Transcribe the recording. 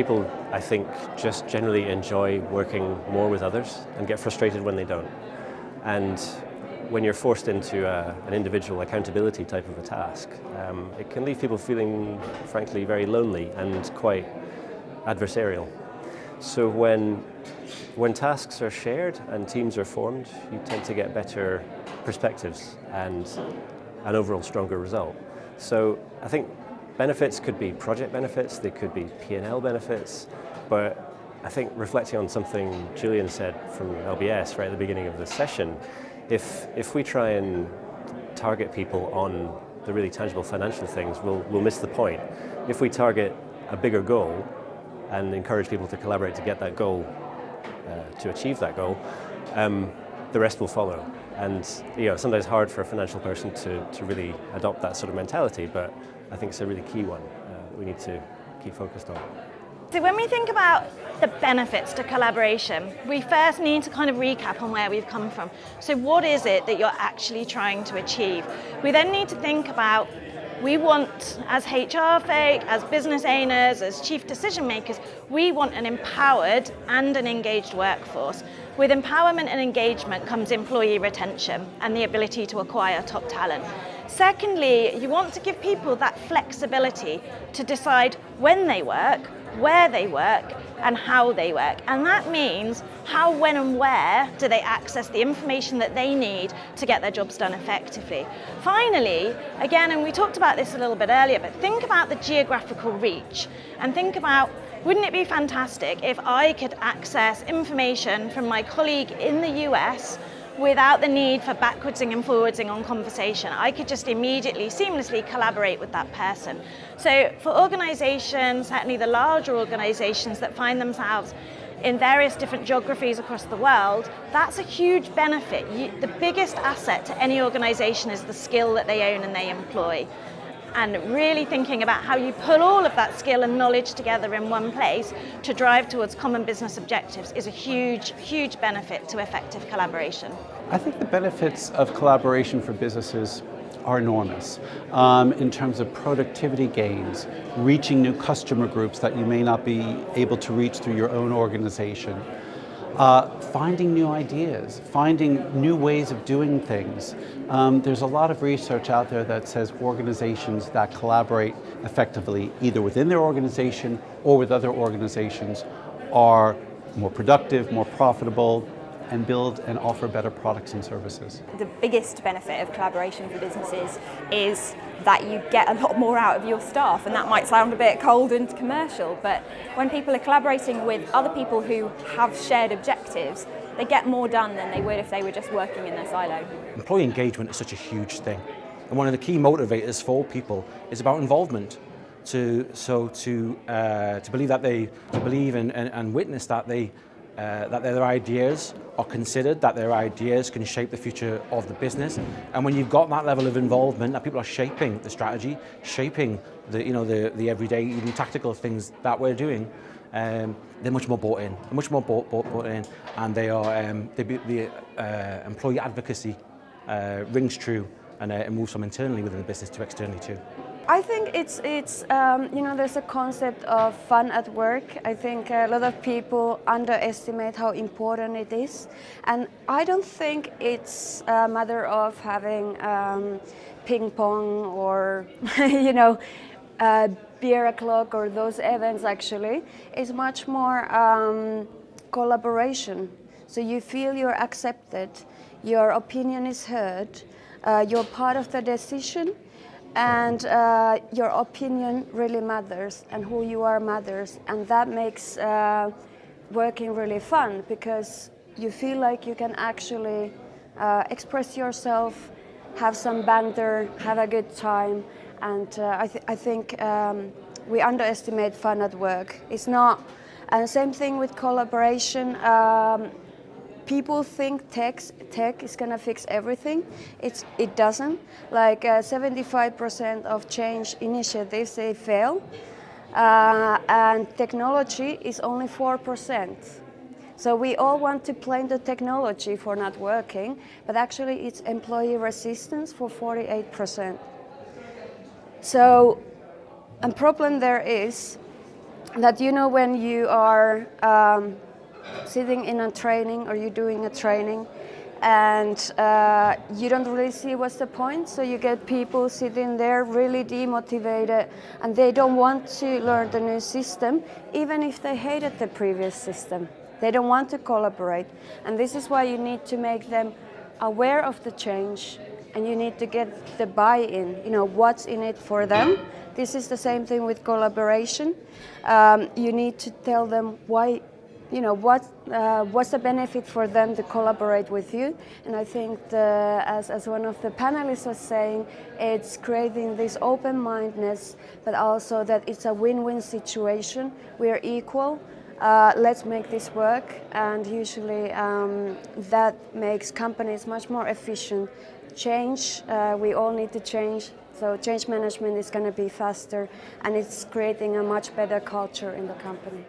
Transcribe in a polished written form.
People, I think, just generally enjoy working more with others and get frustrated when they don't. And when you're forced into an individual accountability type of a task, it can leave people feeling, frankly, very lonely and quite adversarial. So when tasks are shared and teams are formed, you tend to get better perspectives and an overall stronger result. So I think benefits could be project benefits, they could be P&L benefits, but I think reflecting on something Julian said from LBS right at the beginning of the session, if we try and target people on the really tangible financial things, we'll miss the point. If we target a bigger goal and encourage people to collaborate to get that goal, to achieve that goal, the rest will follow. And sometimes hard for a financial person to really adopt that sort of mentality, but I think it's a really key one that we need to keep focused on. So when we think about the benefits to collaboration, we first need to kind of recap on where we've come from. So what is it that you're actually trying to achieve? We then need to think about, we want, as HR folk, as business owners, as chief decision makers, we want an empowered and an engaged workforce. With empowerment and engagement comes employee retention and the ability to acquire top talent. Secondly, you want to give people that flexibility to decide when they work, where they work, and how they work. And that means how, when, and where do they access the information that they need to get their jobs done effectively. Finally, again, and we talked about this a little bit earlier, but think about the geographical reach and think about, wouldn't it be fantastic if I could access information from my colleague in the US without the need for backwardsing and forwardsing on conversation? I could just immediately, seamlessly collaborate with that person. So for organizations, certainly the larger organizations that find themselves in various different geographies across the world, that's a huge benefit. The biggest asset to any organization is the skill that they own and they employ. And really thinking about how you pull all of that skill and knowledge together in one place to drive towards common business objectives is a huge, huge benefit to effective collaboration. I think the benefits of collaboration for businesses are enormous in terms of productivity gains, reaching new customer groups that you may not be able to reach through your own organization. Finding new ideas, finding new ways of doing things. There's a lot of research out there that says organizations that collaborate effectively, either within their organization or with other organizations, are more productive, more profitable, and build and offer better products and services. The biggest benefit of collaboration for businesses is that you get a lot more out of your staff, and that might sound a bit cold and commercial, but when people are collaborating with other people who have shared objectives, they get more done than they would if they were just working in their silo. Employee engagement is such a huge thing, and one of the key motivators for people is about involvement. To believe that to believe and witness that that their ideas are considered, that their ideas can shape the future of the business. And when you've got that level of involvement, that people are shaping the strategy, shaping the everyday, even tactical things that we're doing, they're much more bought in, and they are the employee advocacy rings true and moves from internally within the business to externally too. I think it's there's a concept of fun at work. I think a lot of people underestimate how important it is, and I don't think it's a matter of having ping pong or beer o'clock or those events. Actually, it's much more collaboration. So you feel you're accepted, your opinion is heard, you're part of the decision. And your opinion really matters, and who you are matters, and that makes working really fun because you feel like you can actually express yourself, have some banter, have a good time, and I think we underestimate fun at work. It's not, and same thing with collaboration. People think tech is going to fix everything. It doesn't. Like 75% of change initiatives, they fail. And technology is only 4%. So we all want to blame the technology for not working, but actually it's employee resistance for 48%. So a problem there is that, you know, when you are sitting in a training or you're doing a training and you don't really see what's the point, so you get people sitting there really demotivated and they don't want to learn the new system even if they hated the previous system. They don't want to collaborate, and this is why you need to make them aware of the change and you need to get the buy-in, you know, what's in it for them. This is the same thing with collaboration. You need to tell them why, you know, what's the benefit for them to collaborate with you. And I think as one of the panelists was saying, it's creating this open-mindedness, but also that it's a win-win situation. We are equal. Let's make this work, and usually that makes companies much more efficient. Change, we all need to change, so change management is going to be faster, and it's creating a much better culture in the company.